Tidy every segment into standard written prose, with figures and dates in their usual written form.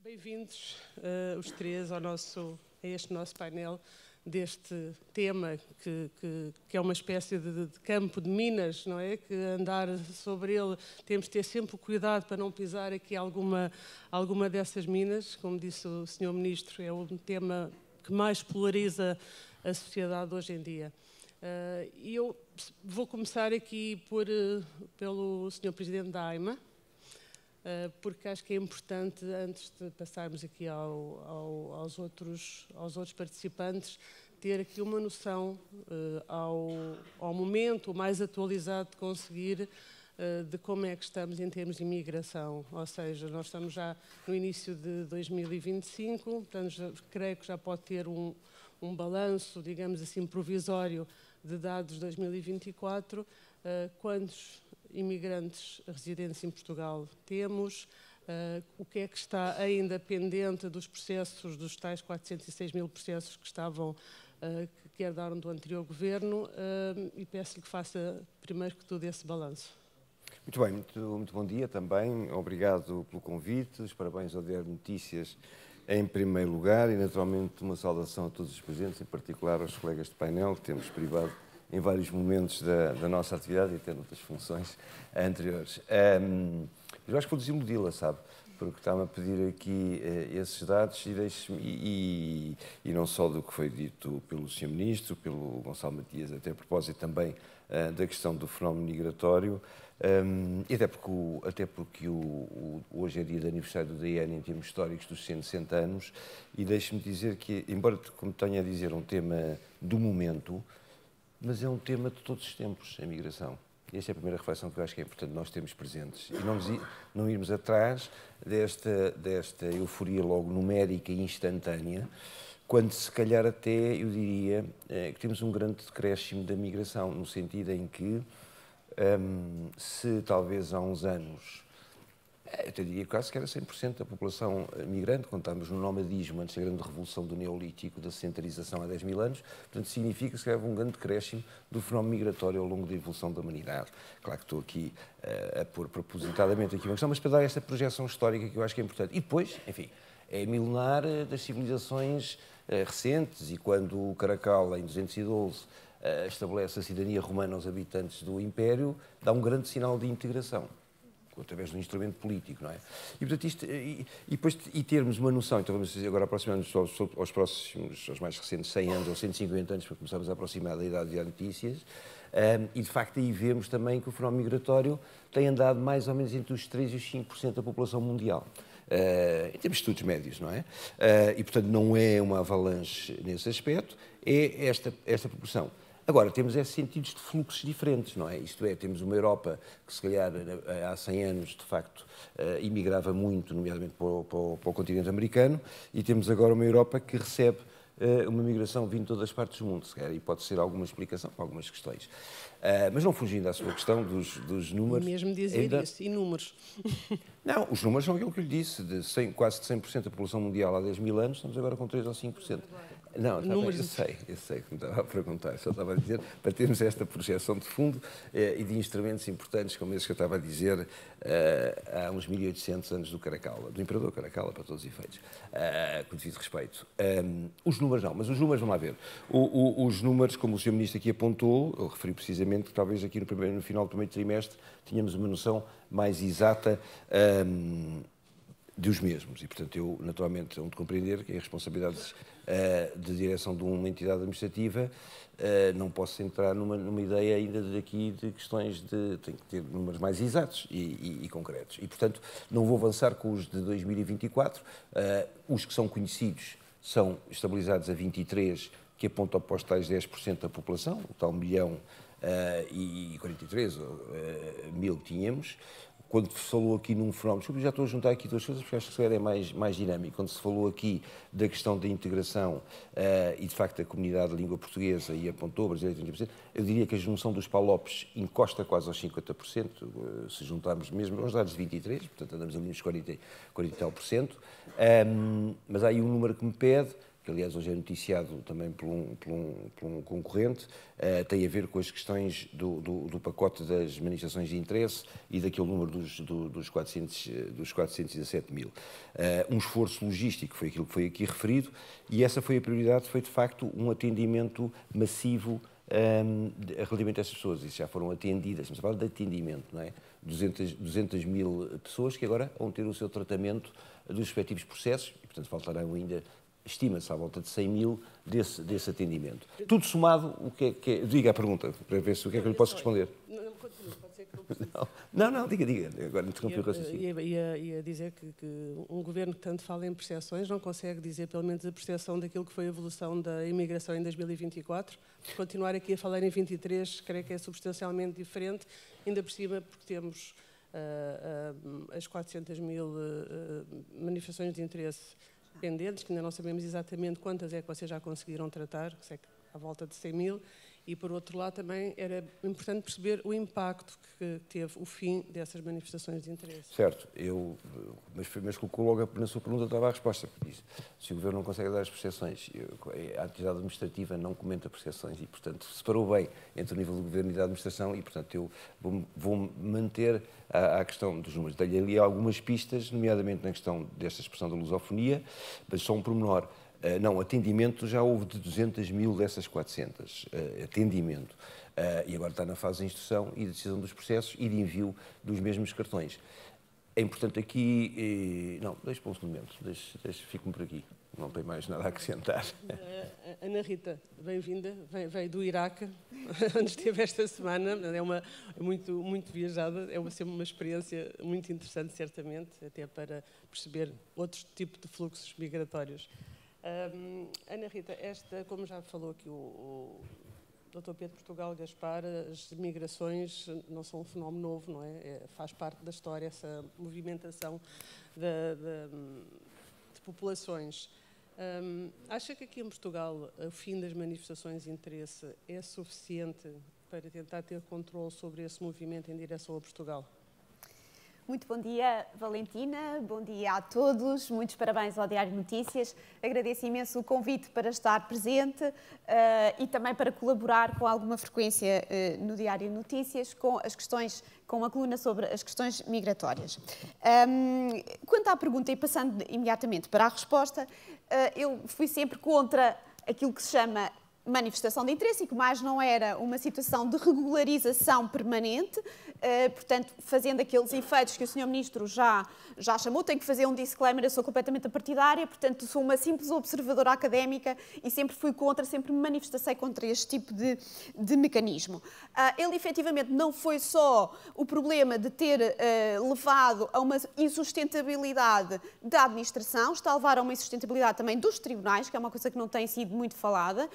Bem-vindos os três a este nosso painel deste tema que é uma espécie de campo de minas, não é? Que andar sobre ele temos de ter sempre o cuidado para não pisar aqui alguma dessas minas. Como disse o Sr. Ministro, é um tema que mais polariza a sociedade hoje em dia. E eu vou começar aqui pelo Sr. Presidente da AIMA, porque acho que é importante, antes de passarmos aqui aos outros participantes, ter aqui uma noção ao momento mais atualizado de conseguir de como é que estamos em termos de imigração. Ou seja, nós estamos já no início de 2025, portanto, creio que já pode ter um balanço, digamos assim, provisório de dados de 2024, quantos imigrantes residentes em Portugal temos, o que é que está ainda pendente dos processos, dos tais 406 mil processos que que herdaram do anterior governo, e peço-lhe que faça, primeiro que tudo, esse balanço. Muito bem, muito bom dia também, obrigado pelo convite, os parabéns ao Diário de Notícias em primeiro lugar e naturalmente uma saudação a todos os presentes, em particular aos colegas de painel que temos privado em vários momentos da nossa atividade e tendo outras funções anteriores. Eu acho que vou desiludi-la, sabe? Porque está-me a pedir aqui esses dados e não só do que foi dito pelo Sr. Ministro, pelo Gonçalo Matias, até a propósito também da questão do fenómeno migratório, e até porque hoje é dia de aniversário do DN em termos históricos dos 160 anos, e deixe-me dizer que, embora, como tenho a dizer, um tema do momento, mas é um tema de todos os tempos, a migração. E esta é a primeira reflexão que eu acho que é importante nós termos presentes. E não irmos atrás desta euforia logo numérica e instantânea, quando se calhar até, eu diria, que temos um grande decréscimo da migração, no sentido em que, se talvez há uns anos, eu te diria quase que era 100% da população migrante, quando estávamos no nomadismo, antes da grande revolução do Neolítico, da sedentarização há 10 mil anos, portanto significa que se houve um grande decréscimo do fenómeno migratório ao longo da evolução da humanidade. Claro que estou aqui a pôr propositadamente aqui uma questão, mas para dar esta projeção histórica que eu acho que é importante. E depois, enfim, é milenar das civilizações recentes, e quando o Caracal, em 212, estabelece a cidadania romana aos habitantes do Império, dá um grande sinal de integração, através de um instrumento político, não é? E, portanto, e termos uma noção, então vamos dizer agora aproximando-nos aos mais recentes 100 anos ou 150 anos, para começarmos a aproximar da idade de notícias, e de facto aí vemos também que o fenómeno migratório tem andado mais ou menos entre os 3% e os 5% da população mundial. Em termos de estudos médios, não é? E, portanto, não é uma avalanche nesse aspecto, é esta proporção. Agora, temos esses sentidos de fluxos diferentes, não é? Isto é, temos uma Europa que, se calhar, há 100 anos, de facto, imigrava muito, nomeadamente para o continente americano, e temos agora uma Europa que recebe uma migração vindo de todas as partes do mundo, se calhar, e pode ser alguma explicação para algumas questões. Mas não fugindo à sua questão dos números... E mesmo dizer isso, e números? Não, os números são aquilo que eu lhe disse, quase de 100% da população mundial há 10 mil anos, estamos agora com 3 ou 5%. Não, eu sei que me estava a perguntar, só estava a dizer, para termos esta projeção de fundo e de instrumentos importantes, como esses que eu estava a dizer, há uns 1800 anos do Caracalla, do Imperador Caracalla, para todos os efeitos, com devido respeito. Os números não, mas os números, vamos lá ver. Os números, como o Sr. Ministro aqui apontou, eu referi precisamente que talvez aqui no final do primeiro trimestre tínhamos uma noção mais exata dos mesmos. E, portanto, eu, naturalmente, hão de compreender que as responsabilidades de direção de uma entidade administrativa não posso entrar numa ideia ainda daqui de questões tem que ter números mais exatos e concretos. E, portanto, não vou avançar com os de 2024. Os que são conhecidos são estabilizados a 23, que apontam para os tais 10% da população, o tal 1.043.000 que tínhamos. Quando se falou aqui num fenómeno, já estou a juntar aqui duas coisas porque acho que isso é mais dinâmico. Quando se falou aqui da questão da integração e, de facto, da comunidade de língua portuguesa e apontou o brasileiro 30%, eu diria que a junção dos PALOPs encosta quase aos 50%, se juntarmos mesmo aos dados de 23%, portanto andamos ali nos 40 e tal por cento. Mas há aí um número que me pede, que aliás hoje é noticiado também por um concorrente, tem a ver com as questões do pacote das manifestações de interesse e daquele número dos 417 mil. Um esforço logístico foi aquilo que foi aqui referido, e essa foi a prioridade, foi de facto um atendimento massivo relativamente a essas pessoas. Isso já foram atendidas, estamos a falar de atendimento, não é? 200 mil pessoas que agora vão ter o seu tratamento dos respectivos processos, e portanto faltarão ainda, estima-se, à volta de 100 mil desse atendimento. Tudo somado, o que é... Diga a pergunta, para ver se o que é que eu lhe posso responder. Não, continue, pode ser que não precise. Não, diga. Agora interrompi o raciocínio. Ia dizer que um governo que tanto fala em percepções não consegue dizer, pelo menos, a percepção daquilo que foi a evolução da imigração em 2024. Continuar aqui a falar em 23, creio que é substancialmente diferente, ainda por cima porque temos as 400 mil manifestações de interesse pendentes, que ainda não sabemos exatamente quantas é que vocês já conseguiram tratar, sei que à volta de 100 mil, e por outro lado também era importante perceber o impacto que teve o fim dessas manifestações de interesse. Certo, mas colocou logo na sua pergunta estava a resposta. Disse, se o Governo não consegue dar as percepções, a atividade administrativa não comenta percepções e, portanto, separou bem entre o nível do Governo e da administração e, portanto, eu vou manter a questão dos números. Dei-lhe ali algumas pistas, nomeadamente na questão desta expressão da lusofonia, mas só um pormenor. Não, atendimento já houve de 200 mil dessas 400, atendimento. E agora está na fase de instrução e de decisão dos processos e de envio dos mesmos cartões. É importante aqui... Não, deixe para um momento, fico-me por aqui. Não tem mais nada a acrescentar. Ana Rita, bem-vinda, veio do Iraque, onde esteve esta semana, é muito viajada, é sempre uma experiência muito interessante, certamente, até para perceber outros tipos de fluxos migratórios. Ana Rita, como já falou aqui o Dr. Pedro Portugal Gaspar, as migrações não são um fenómeno novo, não é? Faz parte da história essa movimentação de populações. Acha que aqui em Portugal o fim das manifestações de interesse é suficiente para tentar ter controle sobre esse movimento em direção a Portugal? Muito bom dia, Valentina, bom dia a todos, muitos parabéns ao Diário Notícias, agradeço imenso o convite para estar presente e também para colaborar com alguma frequência no Diário Notícias com uma coluna sobre as questões migratórias. Quanto à pergunta, e passando imediatamente para a resposta, eu fui sempre contra aquilo que se chama manifestação de interesse e que mais não era uma situação de regularização permanente, portanto, fazendo aqueles efeitos que o Sr. Ministro já chamou, tenho que fazer um disclaimer, eu sou completamente apartidária, portanto, sou uma simples observadora académica e sempre fui contra, sempre me manifestei contra este tipo de mecanismo. Ele, efetivamente, não foi só o problema de ter levado a uma insustentabilidade da administração, está a levar a uma insustentabilidade também dos tribunais, que é uma coisa que não tem sido muito falada,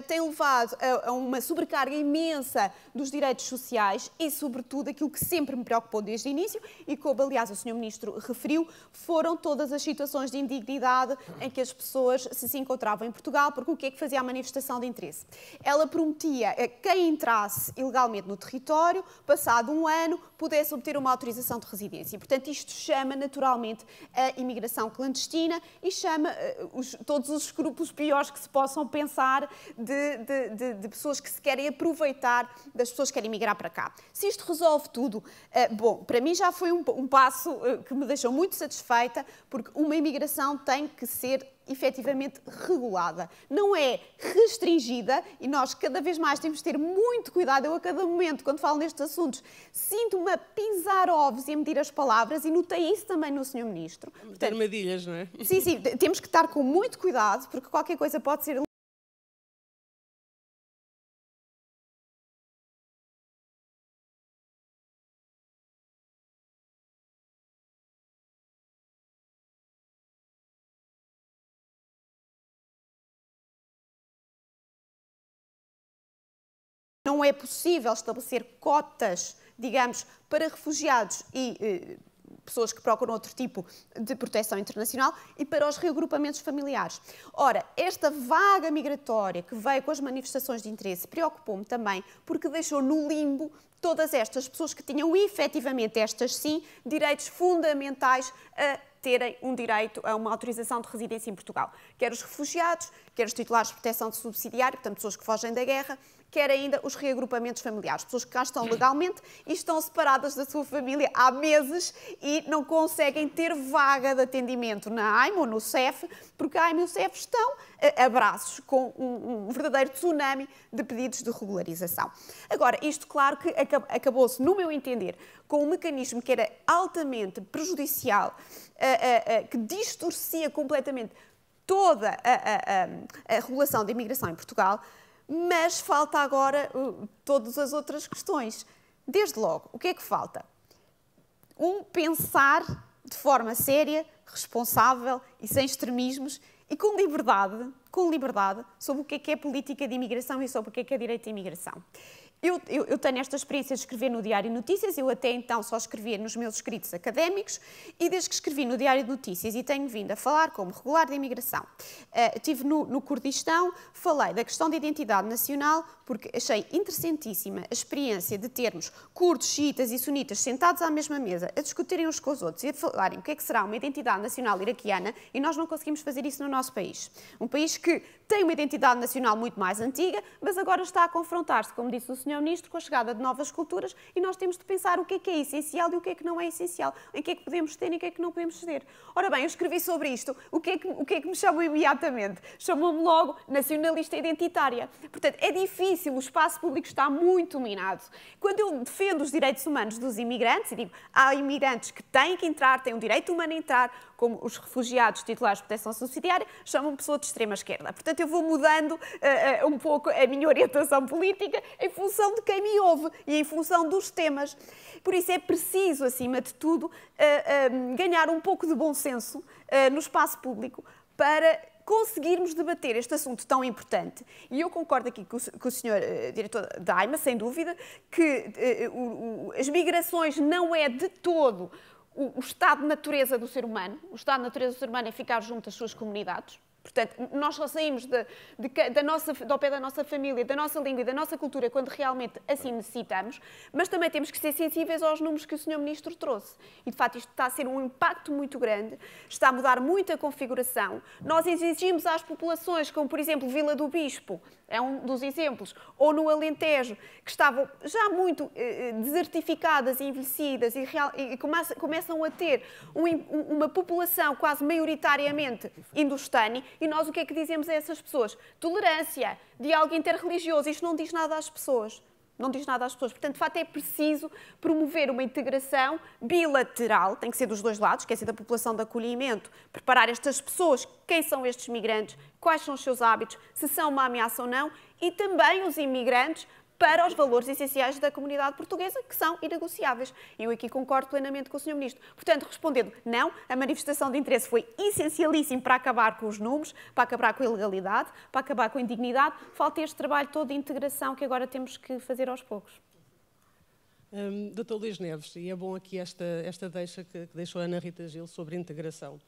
tem levado a uma sobrecarga imensa dos direitos sociais e, sobretudo, aquilo que sempre me preocupou desde o início e como, aliás, o Sr. Ministro referiu, foram todas as situações de indignidade em que as pessoas se encontravam em Portugal, porque o que é que fazia a manifestação de interesse? Ela prometia a quem entrasse ilegalmente no território, passado um ano, pudesse obter uma autorização de residência. E, portanto, isto chama naturalmente a imigração clandestina e chama todos os escrúpulos piores que se possam pensar de pessoas que se querem aproveitar das pessoas que querem migrar para cá. Se isto resolve tudo, bom, para mim já foi um passo que me deixou muito satisfeita, porque uma imigração tem que ser efetivamente regulada. Não é restringida e nós cada vez mais temos de ter muito cuidado. Eu a cada momento, quando falo nestes assuntos, sinto-me a pisar ovos e a medir as palavras e notei isso também no Sr. Ministro. Ter armadilhas, não é? Sim, temos que estar com muito cuidado, porque qualquer coisa pode ser... Não é possível estabelecer cotas, digamos, para refugiados e pessoas que procuram outro tipo de proteção internacional e para os reagrupamentos familiares. Ora, esta vaga migratória que veio com as manifestações de interesse preocupou-me também porque deixou no limbo todas estas pessoas que tinham efetivamente, estas sim, direitos fundamentais a terem um direito a uma autorização de residência em Portugal. Quer os refugiados, quer os titulares de proteção subsidiária, portanto, pessoas que fogem da guerra, quer ainda os reagrupamentos familiares, pessoas que cá estão legalmente e estão separadas da sua família há meses e não conseguem ter vaga de atendimento na AIME ou no CEF, porque a AIME e o CEF estão a braços com um verdadeiro tsunami de pedidos de regularização. Agora, isto claro que acabou-se, no meu entender, com um mecanismo que era altamente prejudicial, que distorcia completamente toda a regulação da imigração em Portugal, mas falta agora todas as outras questões. Desde logo, o que é que falta? Pensar de forma séria, responsável e sem extremismos e com liberdade sobre o que é política de imigração e sobre o que é direito de imigração. Eu tenho esta experiência de escrever no Diário de Notícias, eu até então só escrevia nos meus escritos académicos e desde que escrevi no Diário de Notícias e tenho vindo a falar como regular de imigração. Estive no Kurdistão, falei da questão de identidade nacional porque achei interessantíssima a experiência de termos curdos, xiitas e sunitas sentados à mesma mesa a discutirem uns com os outros e a falarem o que é que será uma identidade nacional iraquiana e nós não conseguimos fazer isso no nosso país. Um país que tem uma identidade nacional muito mais antiga, mas agora está a confrontar-se, como disse o Sr. Ministro, com a chegada de novas culturas e nós temos de pensar o que é essencial e o que é que não é essencial, em que é que podemos ter e o que é que não podemos ter. Ora bem, eu escrevi sobre isto, o que é que me chamou imediatamente? Chamou-me logo nacionalista identitária. Portanto, é difícil, o espaço público está muito minado. Quando eu defendo os direitos humanos dos imigrantes, e digo, há imigrantes que têm que entrar, têm um direito humano a entrar, como os refugiados titulares de proteção subsidiária, chamam-me pessoa de extrema-esquerda. Portanto, eu vou mudando um pouco a minha orientação política em função de quem me ouve e em função dos temas. Por isso é preciso, acima de tudo, ganhar um pouco de bom senso no espaço público para conseguirmos debater este assunto tão importante. E eu concordo aqui com o Sr. Diretor da AIMA, sem dúvida, que as migrações não é de todo o estado de natureza do ser humano. O estado de natureza do ser humano é ficar junto às suas comunidades. Portanto, nós só saímos do pé da nossa família, da nossa língua e da nossa cultura quando realmente assim necessitamos, mas também temos que ser sensíveis aos números que o Sr. Ministro trouxe. E, de facto, isto está a ser um impacto muito grande, está a mudar muito a configuração. Nós exigimos às populações, como, por exemplo, Vila do Bispo, é um dos exemplos, ou no Alentejo, que estavam já muito desertificadas e envelhecidas e começam a ter uma população quase maioritariamente hindustani, e nós o que é que dizemos a essas pessoas? Tolerância, diálogo interreligioso, isto não diz nada às pessoas. Não diz nada às pessoas. Portanto, de facto, é preciso promover uma integração bilateral, tem que ser dos dois lados, quer ser da população de acolhimento, preparar estas pessoas, quem são estes migrantes, quais são os seus hábitos, se são uma ameaça ou não, e também os imigrantes para os valores essenciais da comunidade portuguesa, que são inegociáveis. E eu aqui concordo plenamente com o Sr. Ministro. Portanto, respondendo, não, a manifestação de interesse foi essencialíssima para acabar com os números, para acabar com a ilegalidade, para acabar com a indignidade. Falta este trabalho todo de integração que agora temos que fazer aos poucos. Dr. Luís Neves, e é bom aqui esta deixa que deixou a Ana Rita Gil sobre integração.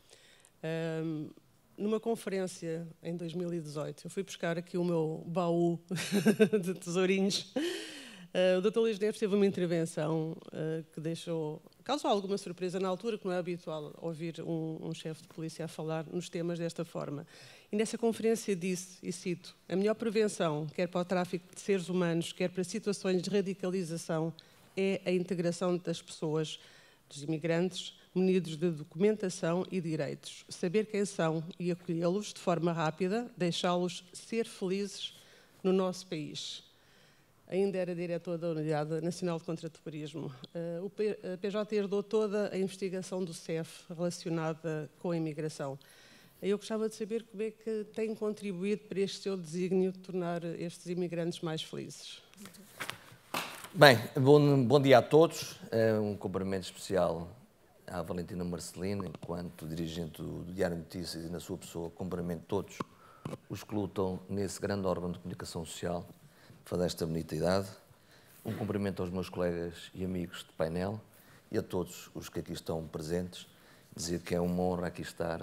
Numa conferência em 2018, eu fui buscar aqui o meu baú de tesourinhos. O Dr. Luís Neves teve uma intervenção que causou alguma surpresa na altura, que não é habitual ouvir um chefe de polícia a falar nos temas desta forma. E nessa conferência disse, e cito, a melhor prevenção, quer para o tráfico de seres humanos, quer para situações de radicalização, é a integração das pessoas, dos imigrantes, munidos de documentação e direitos, saber quem são e acolhê-los de forma rápida, deixá-los ser felizes no nosso país. Ainda era diretor da Unidade Nacional de Contra-Terrorismo. A PJ herdou toda a investigação do CEF relacionada com a imigração. Eu gostava de saber como é que tem contribuído para este seu desígnio de tornar estes imigrantes mais felizes. Bem, bom dia a todos. Um cumprimento especial à Valentina Marcelino, enquanto dirigente do Diário de Notícias, e na sua pessoa cumprimento todos os que lutam nesse grande órgão de comunicação social para esta bonita idade. Um cumprimento aos meus colegas e amigos de painel e a todos os que aqui estão presentes. Dizer que é uma honra aqui estar.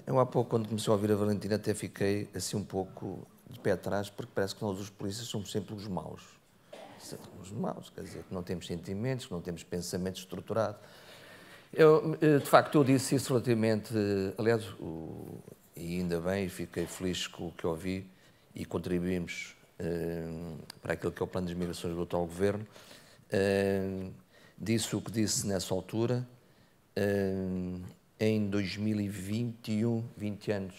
Eu há pouco, quando comecei a ouvir a Valentina, até fiquei assim um pouco de pé atrás, porque parece que nós, os polícias, somos sempre os maus. Os maus, quer dizer, que não temos sentimentos, que não temos pensamento estruturado. De facto, eu disse isso relativamente, aliás, e ainda bem, fiquei feliz com o que ouvi e contribuímos para aquilo que é o plano das migrações do atual Governo. Disse o que disse nessa altura. Em 2021, 20 anos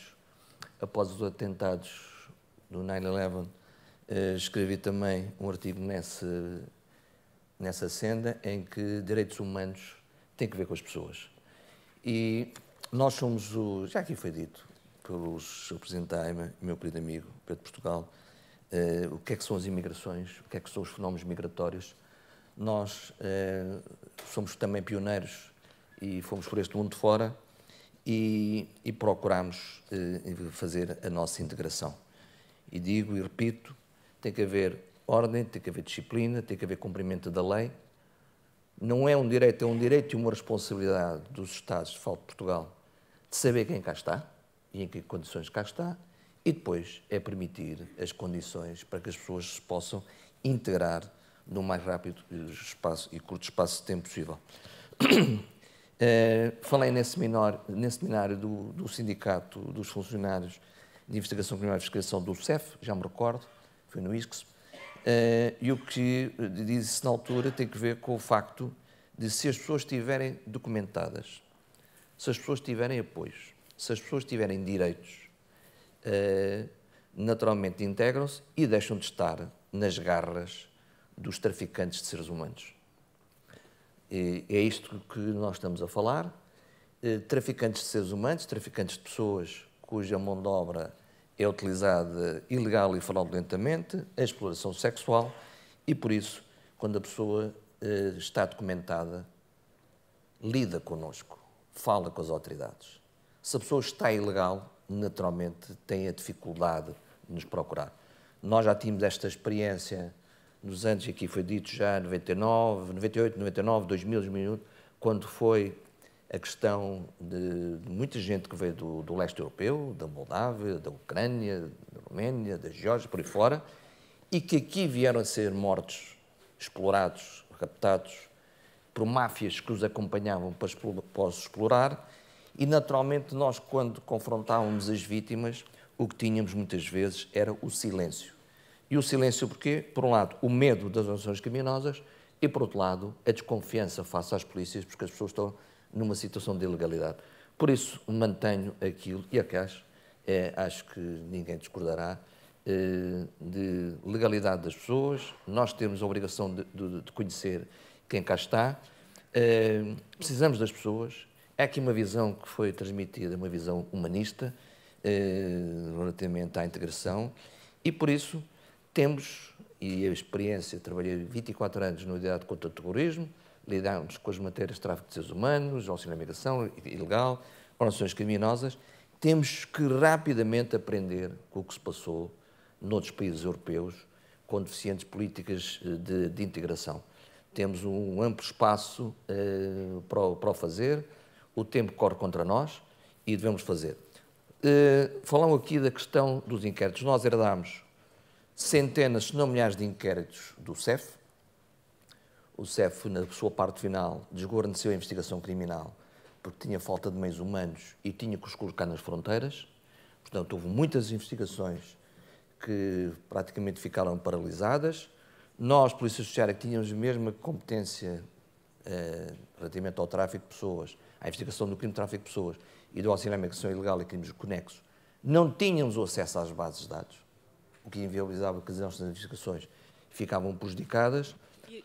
após os atentados do 9/11, escrevi também um artigo nessa senda em que direitos humanos têm que ver com as pessoas. E nós somos, já aqui foi dito pelo Sr. Presidente da AIMA, meu querido amigo Pedro Portugal, o que é que são as imigrações, o que é que são os fenómenos migratórios. Nós somos também pioneiros e fomos por este mundo fora e procuramos fazer a nossa integração. E digo e repito, tem que haver ordem, tem que haver disciplina, tem que haver cumprimento da lei. Não é um direito, é um direito e uma responsabilidade dos Estados, falo de Portugal, de saber quem cá está e em que condições cá está, e depois é permitir as condições para que as pessoas se possam integrar no mais rápido espaço e curto espaço de tempo possível. Falei nesse seminário do Sindicato dos Funcionários de Investigação Criminal e Fiscalização do CEF, já me recordo, foi no ISCS, e o que disse na altura tem que ver com o facto de, se as pessoas estiverem documentadas, se as pessoas tiverem apoios, se as pessoas tiverem direitos, naturalmente integram-se e deixam de estar nas garras dos traficantes de seres humanos. É isto que nós estamos a falar. Traficantes de seres humanos, traficantes de pessoas cuja mão de obra é utilizada ilegal e fraudulentamente, a exploração sexual, e por isso, quando a pessoa está documentada, lida connosco, fala com as autoridades. Se a pessoa está ilegal, naturalmente tem a dificuldade de nos procurar. Nós já tínhamos esta experiência nos anos, aqui foi dito já, 99, 98, 99, 2000, 2001, quando foi a questão de muita gente que veio do leste europeu, da Moldávia, da Ucrânia, da Roménia, da Geórgia, por aí fora, e que aqui vieram a ser mortos, explorados, raptados, por máfias que os acompanhavam para os explorar, e naturalmente nós, quando confrontávamos as vítimas, o que tínhamos muitas vezes era o silêncio. E o silêncio porquê? Por um lado, o medo das ações criminosas e, por outro lado, a desconfiança face às polícias, porque as pessoas estão numa situação de ilegalidade. Por isso, mantenho aquilo, e aliás, acho que ninguém discordará, de legalidade das pessoas. Nós temos a obrigação de conhecer quem cá está. Precisamos das pessoas. É aqui uma visão que foi transmitida, uma visão humanista, relativamente à integração, e por isso temos, e a experiência, trabalhei 24 anos na Unidade contra o Terrorismo, lidamos com as matérias de tráfico de seres humanos, auxílio à migração ilegal, organizações criminosas, temos que rapidamente aprender com o que se passou noutros países europeus com deficientes políticas de integração. Temos um amplo espaço para o fazer, o tempo corre contra nós e devemos fazer. Falam aqui da questão dos inquéritos. Nós herdámos centenas, se não milhares de inquéritos do CEF. O CEF, na sua parte final, desguarneceu a investigação criminal porque tinha falta de meios humanos e tinha que os colocar nas fronteiras. Portanto, houve muitas investigações que praticamente ficaram paralisadas. Nós, Polícia Judiciária, que tínhamos a mesma competência relativamente ao tráfico de pessoas, à investigação do crime de tráfico de pessoas e do auxílio à migração ilegal e crimes conexos, não tínhamos o acesso às bases de dados, o que inviabilizava que as nossas investigações ficavam prejudicadas.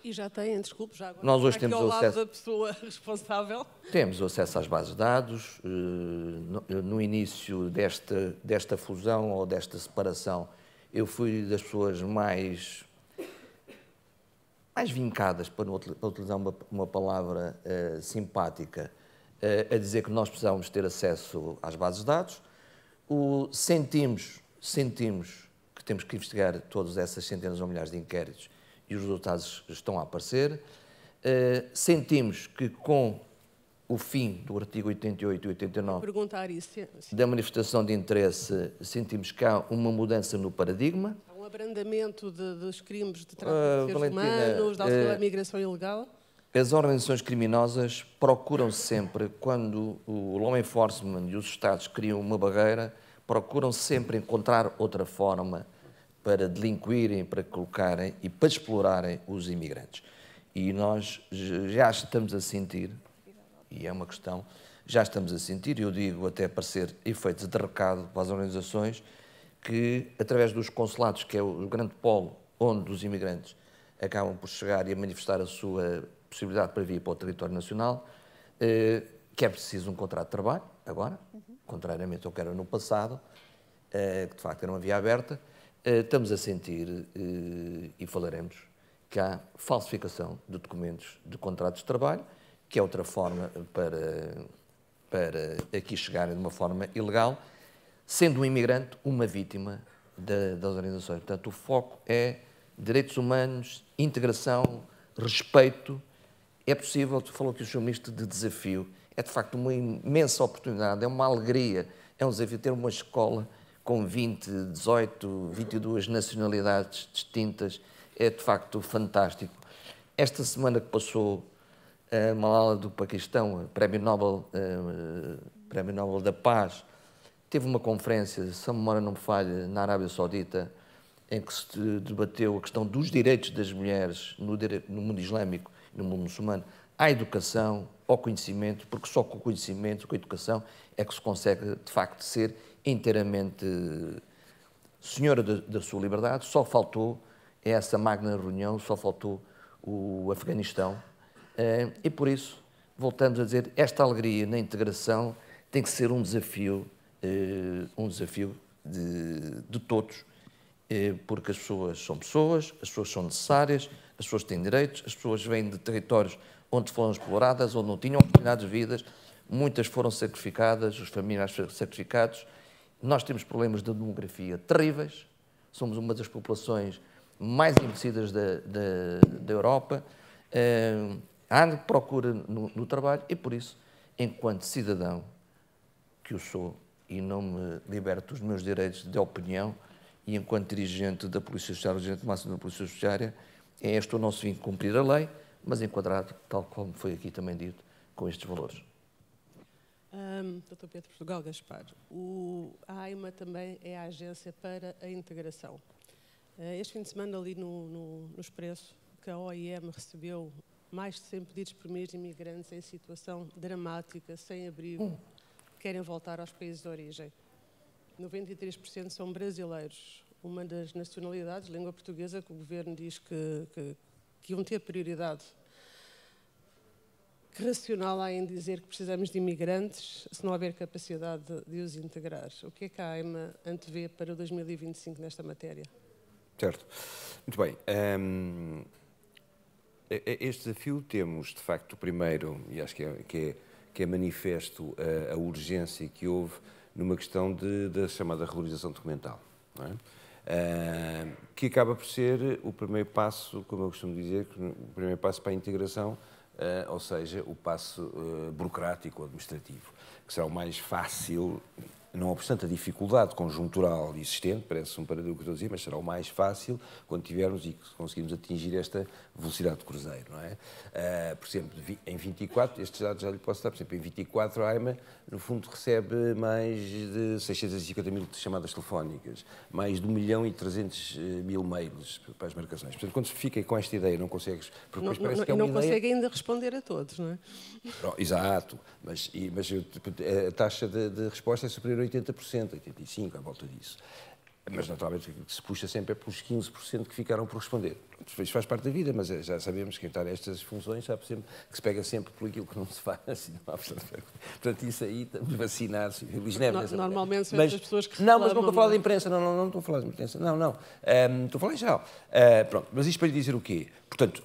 E já têm, desculpe, já agora, nós hoje aqui temos ao o lado acesso da pessoa responsável. Temos o acesso às bases de dados. No início desta fusão ou desta separação, eu fui das pessoas mais vincadas, para utilizar uma palavra simpática, a dizer que nós precisávamos ter acesso às bases de dados. Sentimos que temos que investigar todas essas centenas ou milhares de inquéritos e os resultados estão a aparecer. Sentimos que com o fim do artigo 88 e 89 perguntar isso, sim, da manifestação de interesse, sentimos que há uma mudança no paradigma. Há um abrandamento dos crimes de tráfico de seres humanos, da auxílio à migração ilegal? As organizações criminosas procuram sempre, quando o law enforcement e os Estados criam uma barreira, procuram sempre encontrar outra forma para delinquirem, para colocarem e para explorarem os imigrantes. E nós já estamos a sentir, e é uma questão, já estamos a sentir, e eu digo até para ser efeitos de recado para as organizações, que através dos consulados, que é o grande polo onde os imigrantes acabam por chegar e a manifestar a sua possibilidade para vir para o território nacional, que é preciso um contrato de trabalho, agora, contrariamente ao que era no passado, que de facto era uma via aberta, estamos a sentir, e falaremos, que há falsificação de documentos de contratos de trabalho, que é outra forma para aqui chegarem de uma forma ilegal, sendo um imigrante uma vítima das organizações. Portanto, o foco é direitos humanos, integração, respeito. É possível, tu falou que o Sr. Ministro de desafio, é de facto uma imensa oportunidade, é uma alegria, é um desafio ter uma escola com 20, 18, 22 nacionalidades distintas, é de facto fantástico. Esta semana que passou, a Malala do Paquistão, Prémio Nobel da Paz, teve uma conferência, se a memória não me falha, na Arábia Saudita, em que se debateu a questão dos direitos das mulheres no mundo islâmico e no mundo muçulmano, à educação, ao conhecimento, porque só com o conhecimento, com a educação, é que se consegue, de facto, ser inteiramente senhora da sua liberdade. Só faltou essa magna reunião, só faltou o Afeganistão. E por isso, voltamos a dizer, esta alegria na integração tem que ser um desafio de todos, porque as pessoas são necessárias, as pessoas têm direitos, as pessoas vêm de territórios onde foram exploradas, onde não tinham oportunidades de vidas, muitas foram sacrificadas, os familiares foram sacrificados. Nós temos problemas de demografia terríveis, somos uma das populações mais envelhecidas da Europa, há procura no trabalho e, por isso, enquanto cidadão que eu sou e não me liberto dos meus direitos de opinião, e enquanto dirigente da Polícia Judiciária, dirigente máximo da Polícia Judiciária, é este o nosso fim, cumprir a lei, mas enquadrado, tal como foi aqui também dito, com estes valores. Dr. Pedro Portugal Gaspar, a AIMA também é a Agência para a Integração. Este fim de semana, ali no Expresso, que a OIM recebeu mais de 100 pedidos por mês de imigrantes em situação dramática, sem abrigo, que querem voltar aos países de origem. 93% são brasileiros, uma das nacionalidades, língua portuguesa, que o Governo diz que iam ter prioridade. Que racional há em dizer que precisamos de imigrantes se não houver capacidade de os integrar? O que é que a AIMA antevê para 2025 nesta matéria? Certo. Muito bem. Este desafio temos, de facto, primeiro, e acho que é manifesto a urgência que houve numa questão da chamada regularização documental, não é? Que acaba por ser o primeiro passo, como eu costumo dizer, o primeiro passo para a integração, ou seja, o passo burocrático, administrativo, que será o mais fácil, não obstante a dificuldade conjuntural existente, parece um paradoxo que estou a dizer, mas será o mais fácil quando tivermos e conseguirmos atingir esta velocidade de cruzeiro, não é? Por exemplo, em 24, estes dados já lhe posso dar, por exemplo, em 24 a AIMA, no fundo, recebe mais de 650 mil chamadas telefónicas, mais de 1.300.000 mails para as marcações. Portanto, quando se fica com esta ideia, não consegues... Não consegue ainda responder a todos, não é? Exato, mas a taxa de resposta é superior a 80%, 85%, à volta disso. Mas, naturalmente, o que se puxa sempre é pelos 15% que ficaram por responder. Isso faz parte da vida, mas já sabemos que quem está nestas funções sabe sempre que se pega sempre por aquilo que não se faz. Assim, não há, portanto, isso aí, estamos vacinados. Normalmente são as pessoas que reclamam. Não, mas não estou a falar da imprensa, não estou a falar da imprensa, não. Estou a falar em geral. Pronto, mas isto para lhe dizer o quê? Portanto,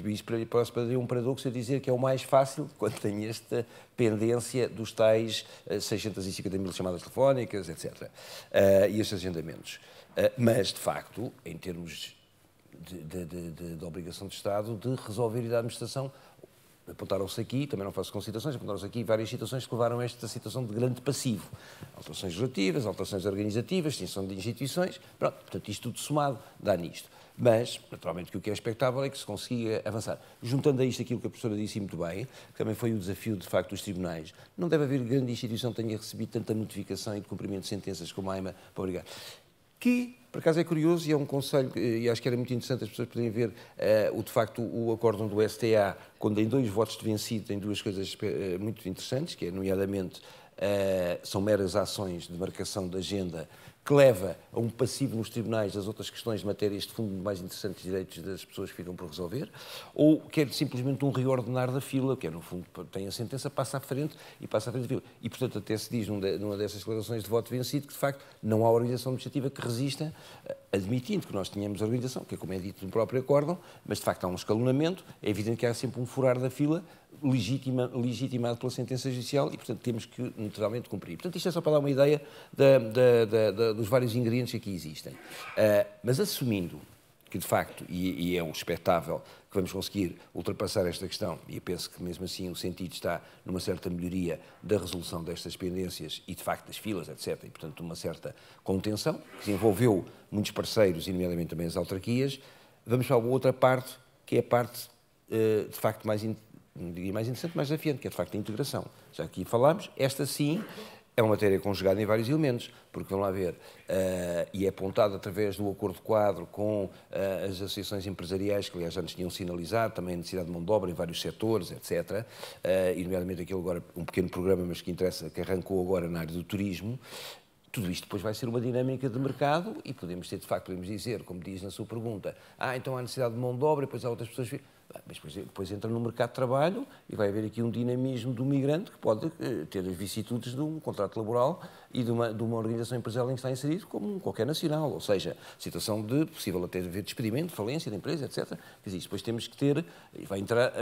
isto posso fazer um paradoxo a dizer que é o mais fácil quando tem esta pendência dos tais 650 mil chamadas telefónicas, etc. E estes agendamentos. Mas, de facto, em termos de obrigação de Estado, de resolver e da administração, apontaram-se aqui, também não faço considerações, apontaram-se aqui várias situações que levaram a esta situação de grande passivo. Alterações legislativas, alterações organizativas, extinção de instituições, pronto, portanto, isto tudo somado dá nisto. Mas, naturalmente, que o que é expectável é que se consiga avançar. Juntando a isto aquilo que a professora disse muito bem, que também foi o desafio, de facto, dos tribunais, não deve haver grande instituição que tenha recebido tanta notificação e de cumprimento de sentenças como a AIMA para obrigar. Que, por acaso, é curioso e é um conselho, e acho que era muito interessante as pessoas poderem ver, de facto, o acórdão do STA, quando em 2 votos de vencido tem 2 coisas muito interessantes, que é, nomeadamente, são meras ações de marcação de agenda que leva a um passivo nos tribunais das outras questões de matérias de fundo mais interessantes direitos das pessoas que ficam por resolver, ou quer simplesmente um reordenar da fila, que é, no fundo, tem a sentença, passa à frente e passa à frente da fila. E, portanto, até se diz numa dessas declarações de voto vencido que, de facto, não há organização administrativa que resista, admitindo que nós tenhamos organização, que é como é dito no próprio acórdão, mas, de facto, há um escalonamento, é evidente que há sempre um furar da fila, legitimado pela sentença judicial e, portanto, temos que naturalmente cumprir. Portanto, isto é só para dar uma ideia dos vários ingredientes que aqui existem. Mas assumindo que, de facto, e é um expectável que vamos conseguir ultrapassar esta questão, e eu penso que, mesmo assim, o sentido está numa certa melhoria da resolução destas pendências e, de facto, das filas, etc., e, portanto, uma certa contenção, que envolveu muitos parceiros, e nomeadamente também as autarquias, vamos para a outra parte, que é a parte, de facto, não diria mais interessante, mais desafiante, que é de facto a integração. Já aqui falámos, esta sim é uma matéria conjugada em vários elementos, porque vão lá ver, e é apontado através do acordo quadro com as associações empresariais, que aliás já nos tinham sinalizado, também a necessidade de mão de obra em vários setores, etc., e nomeadamente aquele agora, um pequeno programa, mas que interessa, que arrancou agora na área do turismo. Tudo isto depois vai ser uma dinâmica de mercado e podemos ter, de facto, podemos dizer, como diz na sua pergunta, então há necessidade de mão de obra e depois há outras pessoas... Mas depois entra no mercado de trabalho e vai haver aqui um dinamismo do migrante que pode ter as vicissitudes de um contrato laboral e de uma organização empresarial em que está inserido, como qualquer nacional. Ou seja, situação de possível até haver despedimento, falência da empresa, etc. Quer dizer, depois temos que ter,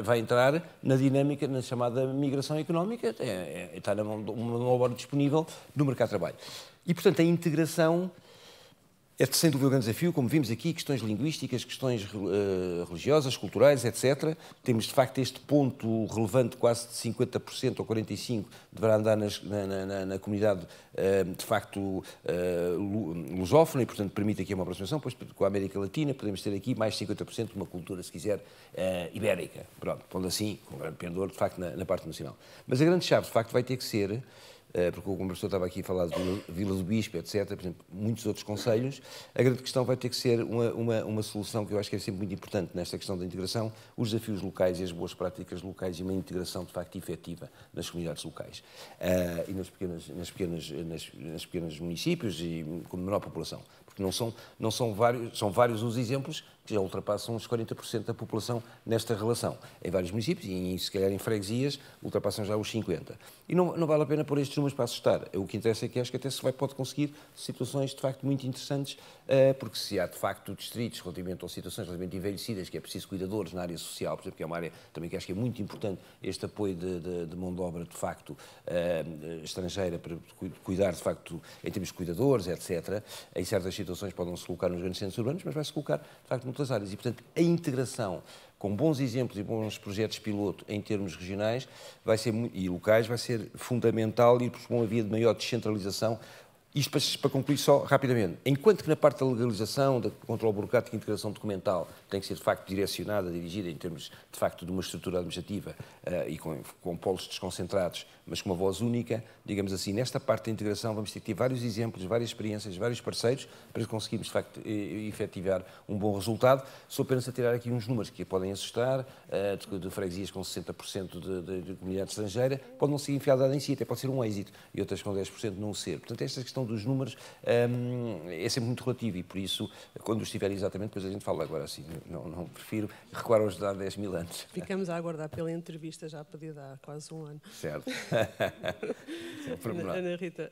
vai entrar na dinâmica, na chamada migração económica, está na mão de uma obra disponível no mercado de trabalho. E, portanto, a integração é, sem dúvida, um grande desafio, como vimos aqui, questões linguísticas, questões religiosas, culturais, etc. Temos, de facto, este ponto relevante, quase de 50% ou 45%, deverá andar na comunidade, de facto, lusófona, e, portanto, permite aqui uma aproximação. Depois, com a América Latina, podemos ter aqui mais 50% de uma cultura, se quiser, ibérica. Pronto, pondo assim, com um grande pendor, de facto, na parte nacional. Mas a grande chave, de facto, vai ter que ser... porque o professor estava aqui a falar de Vila do Bispo, etc., por exemplo, muitos outros concelhos, a grande questão vai ter que ser uma solução que eu acho que é sempre muito importante nesta questão da integração, os desafios locais e as boas práticas locais e uma integração, de facto, efetiva nas comunidades locais e nos pequenos municípios e com menor população. Porque são vários os exemplos que já ultrapassam os 40% da população nesta relação. Em vários municípios e, se calhar, em freguesias, ultrapassam já os 50%. E não vale a pena pôr estes números para assustar. O que interessa é que acho que até pode conseguir situações, de facto, muito interessantes, porque se há, de facto, distritos relativamente ou situações relativamente envelhecidas, que é preciso cuidadores na área social, por exemplo, que é uma área também que acho que é muito importante, este apoio de mão de obra, de facto, estrangeira, para cuidar, de facto, em termos de cuidadores, etc. Em certas situações podem-se colocar nos grandes centros urbanos, mas vai-se colocar, de facto, noutras áreas. E, portanto, a integração com bons exemplos e bons projetos piloto em termos regionais e locais vai ser fundamental e por uma via de maior descentralização. Isto para concluir só rapidamente. Enquanto que na parte da legalização, do controle burocrático e integração documental tem que ser, de facto, direcionada, dirigida em termos, de facto, de uma estrutura administrativa e com polos desconcentrados, mas com uma voz única, digamos assim, nesta parte da integração vamos ter que ter vários exemplos, várias experiências, vários parceiros para conseguirmos, de facto, efetivar um bom resultado. Sou apenas a tirar aqui uns números que podem assustar, de freguesias com 60% de comunidade estrangeira, pode não ser enfiada em si, até pode ser um êxito, e outras com 10% não ser. Portanto, esta questão dos números é sempre muito relativo e, por isso, quando estiver exatamente, depois a gente fala agora assim, não prefiro recuar aos dados 10 mil anos. Ficamos a aguardar pela entrevista já pedida há quase um ano. Certo. Ana Rita,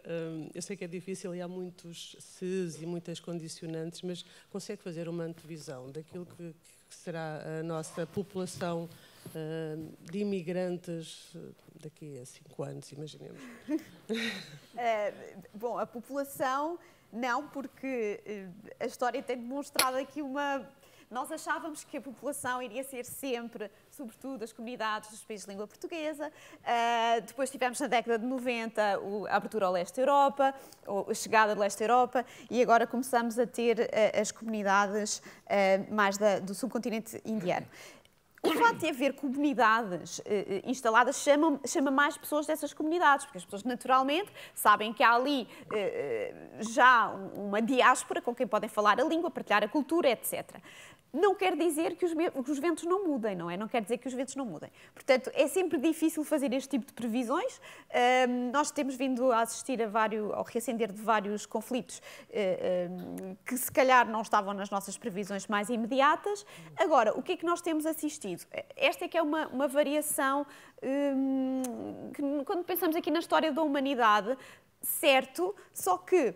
eu sei que é difícil e há muitos ses e muitas condicionantes, mas consegue fazer uma antevisão daquilo que será a nossa população de imigrantes daqui a 5 anos, imaginemos? Bom, a população não, porque a história tem demonstrado aqui uma Nós achávamos que a população iria ser sempre, sobretudo, as comunidades dos países de língua portuguesa. Depois tivemos na década de 90 a abertura ao leste da Europa, a chegada do leste da Europa, e agora começamos a ter as comunidades mais do subcontinente indiano. O facto de haver comunidades instaladas chama mais pessoas dessas comunidades, porque as pessoas naturalmente sabem que há ali já uma diáspora com quem podem falar a língua, partilhar a cultura, etc. Não quer dizer que os ventos não mudem, não é? Não quer dizer que os ventos não mudem. Portanto, é sempre difícil fazer este tipo de previsões. Nós temos vindo a assistir ao reacender de vários conflitos que se calhar não estavam nas nossas previsões mais imediatas. Agora, o que é que nós temos assistido? Esta é que é uma variação que, quando pensamos aqui na história da humanidade, certo, só que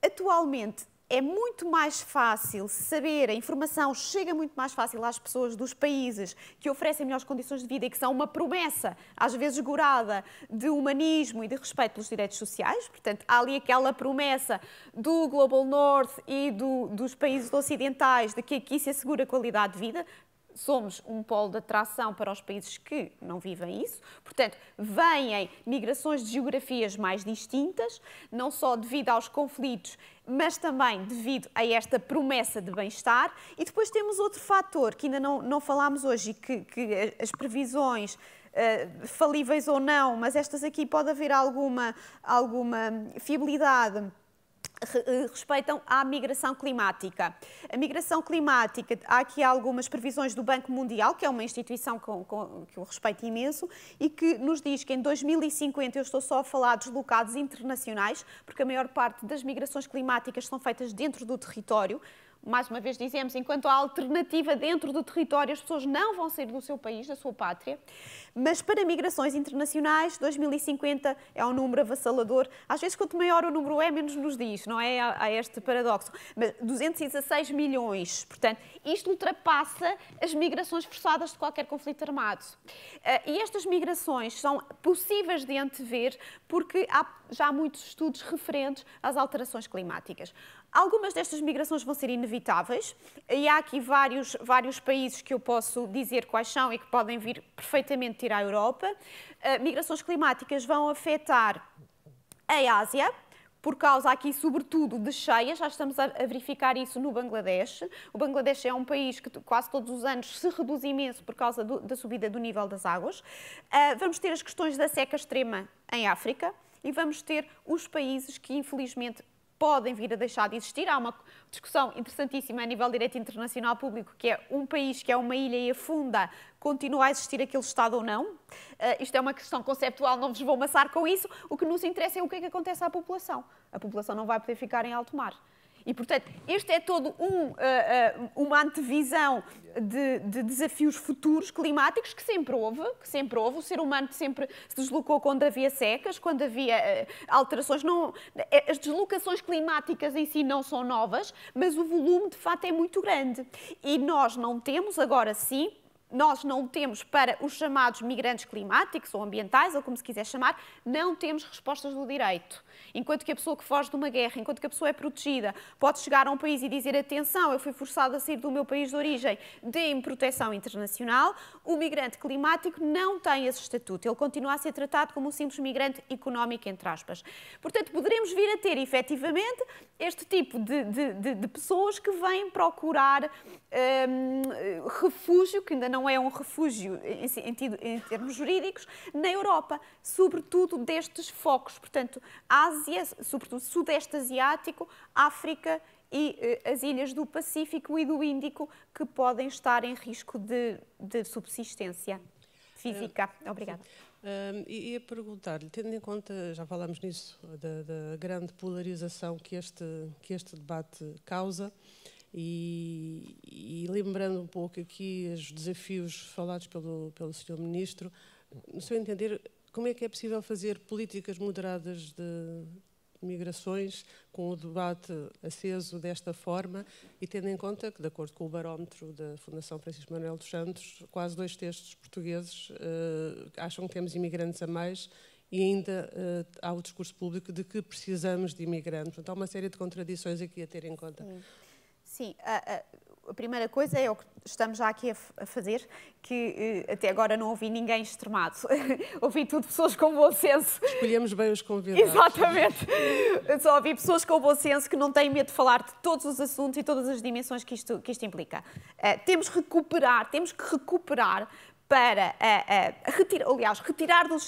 atualmente é muito mais fácil saber, a informação chega muito mais fácil às pessoas dos países que oferecem melhores condições de vida e que são uma promessa, às vezes gorada, de humanismo e de respeito pelos direitos sociais. Portanto, há ali aquela promessa do Global North e dos países ocidentais de que aqui se assegura qualidade de vida. Somos um polo de atração para os países que não vivem isso. Portanto, vêm migrações de geografias mais distintas, não só devido aos conflitos, mas também devido a esta promessa de bem-estar. E depois temos outro fator que ainda não falámos hoje e que as previsões, falíveis ou não, mas estas aqui pode haver alguma fiabilidade, respeitam à migração climática. A migração climática, há aqui algumas previsões do Banco Mundial, que é uma instituição que eu respeito imenso, e que nos diz que em 2050, eu estou só a falar de deslocados internacionais, porque a maior parte das migrações climáticas são feitas dentro do território. Mais uma vez dizemos, enquanto há alternativa dentro do território, as pessoas não vão sair do seu país, da sua pátria. Mas para migrações internacionais, 2050 é um número avassalador. Às vezes, quanto maior o número é, menos nos diz, não é? Há este paradoxo. Mas 216 milhões. Portanto, isto ultrapassa as migrações forçadas de qualquer conflito armado. E estas migrações são possíveis de antever porque há já muitos estudos referentes às alterações climáticas. Algumas destas migrações vão ser inevitáveis e há aqui vários países que eu posso dizer quais são e que podem vir perfeitamente tirar a Europa. Migrações climáticas vão afetar a Ásia, por causa aqui, sobretudo, de cheias. Já estamos a verificar isso no Bangladesh. O Bangladesh é um país que quase todos os anos se reduz imenso por causa da subida do nível das águas. Vamos ter as questões da seca extrema em África e vamos ter os países que, infelizmente, podem vir a deixar de existir. Há uma discussão interessantíssima a nível de direito internacional público, que é um país que é uma ilha e afunda, continua a existir aquele Estado ou não? Isto é uma questão conceptual, não vos vou amassar com isso. O que nos interessa é o que é que acontece à população. A população não vai poder ficar em alto mar. E, portanto, este é todo uma antevisão de desafios futuros climáticos que sempre houve. O ser humano sempre se deslocou quando havia secas, quando havia alterações. As deslocações climáticas em si não são novas, mas o volume, de facto, é muito grande. E nós não temos, agora sim, nós não temos para os chamados migrantes climáticos ou ambientais, ou como se quiser chamar, não temos respostas do direito. Enquanto que a pessoa que foge de uma guerra, enquanto que a pessoa é protegida, pode chegar a um país e dizer: atenção, eu fui forçado a sair do meu país de origem, deem-me proteção internacional. O migrante climático não tem esse estatuto, ele continua a ser tratado como um simples migrante económico, entre aspas. Portanto, poderemos vir a ter, efetivamente, este tipo de pessoas que vêm procurar refúgio, que ainda não é um refúgio em termos jurídicos, na Europa, sobretudo destes focos. Portanto, Ásia, sobretudo Sudeste Asiático, África e as ilhas do Pacífico e do Índico, que podem estar em risco de subsistência física. Obrigada. E ia perguntar-lhe, tendo em conta, já falámos nisso, da grande polarização que este debate causa, e lembrando um pouco aqui os desafios falados pelo Sr. Ministro, no seu entender, como é que é possível fazer políticas moderadas de migrações com o debate aceso desta forma e tendo em conta que, de acordo com o barómetro da Fundação Francisco Manuel dos Santos, quase 2/3 dos portugueses acham que temos imigrantes a mais e ainda há o discurso público de que precisamos de imigrantes. Portanto, há uma série de contradições aqui a ter em conta. Sim. a primeira coisa é o que estamos já aqui a fazer, que até agora não ouvi ninguém extremado. Ouvi tudo pessoas com bom senso. Escolhemos bem os convidados. Exatamente. Eu só ouvi pessoas com bom senso que não têm medo de falar de todos os assuntos e todas as dimensões que isto implica. Temos que recuperar para retirar dos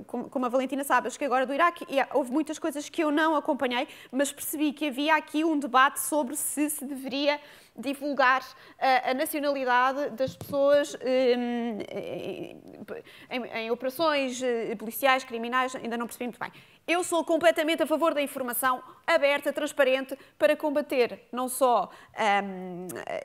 como a Valentina sabe, eu cheguei agora do Iraque e houve muitas coisas que eu não acompanhei, mas percebi que havia aqui um debate sobre se deveria divulgar a nacionalidade das pessoas em operações policiais, criminais, ainda não percebi muito bem. Eu sou completamente a favor da informação aberta, transparente, para combater não só,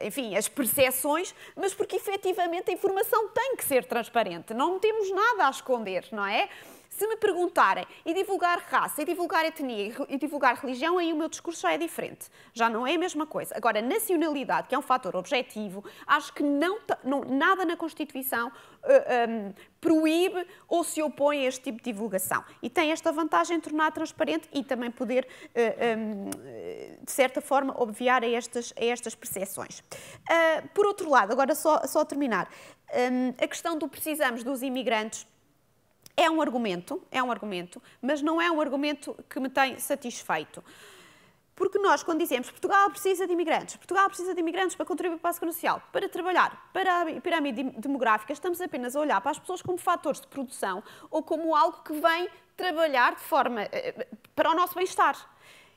enfim, as percepções, mas porque efetivamente a informação tem que ser transparente. Não temos nada a esconder, não é? Se me perguntarem e divulgar raça, e divulgar etnia, e divulgar religião, aí o meu discurso já é diferente. Já não é a mesma coisa. Agora, nacionalidade, que é um fator objetivo, acho que nada na Constituição proíbe ou se opõe a este tipo de divulgação. E tem esta vantagem de tornar transparente e também poder, de certa forma, obviar a estas percepções. Por outro lado, agora só a terminar, a questão do precisamos dos imigrantes é um argumento, mas não é um argumento que me tem satisfeito. Porque nós, quando dizemos Portugal precisa de imigrantes para contribuir para a segurança social, para trabalhar para a pirâmide demográfica, estamos apenas a olhar para as pessoas como fatores de produção ou como algo que vem trabalhar de forma para o nosso bem-estar.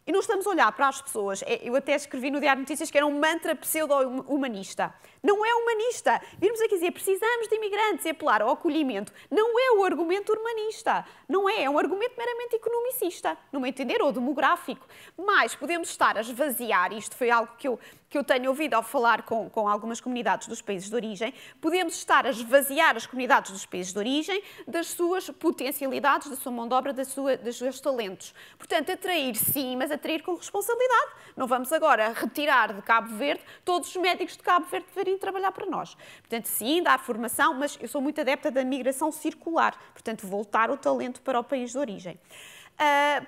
E não estamos a olhar para as pessoas, eu até escrevi no Diário de Notícias que era um mantra pseudo-humanista. Não é humanista. Virmos aqui dizer precisamos de imigrantes e apelar ao acolhimento. Não é o argumento humanista. Não é um argumento meramente economicista, no meu entender, ou demográfico. Mas podemos estar a esvaziar, isto foi algo que eu tenho ouvido ao falar com algumas comunidades dos países de origem, podemos estar a esvaziar as comunidades dos países de origem das suas potencialidades, da sua mão de obra, dos seus talentos. Portanto, atrair sim, mas atrair com responsabilidade. Não vamos agora retirar de Cabo Verde todos os médicos de Cabo Verde que deveriam trabalhar para nós. Portanto, sim, dar formação, mas eu sou muito adepta da migração circular. Portanto, voltar o talento para o país de origem.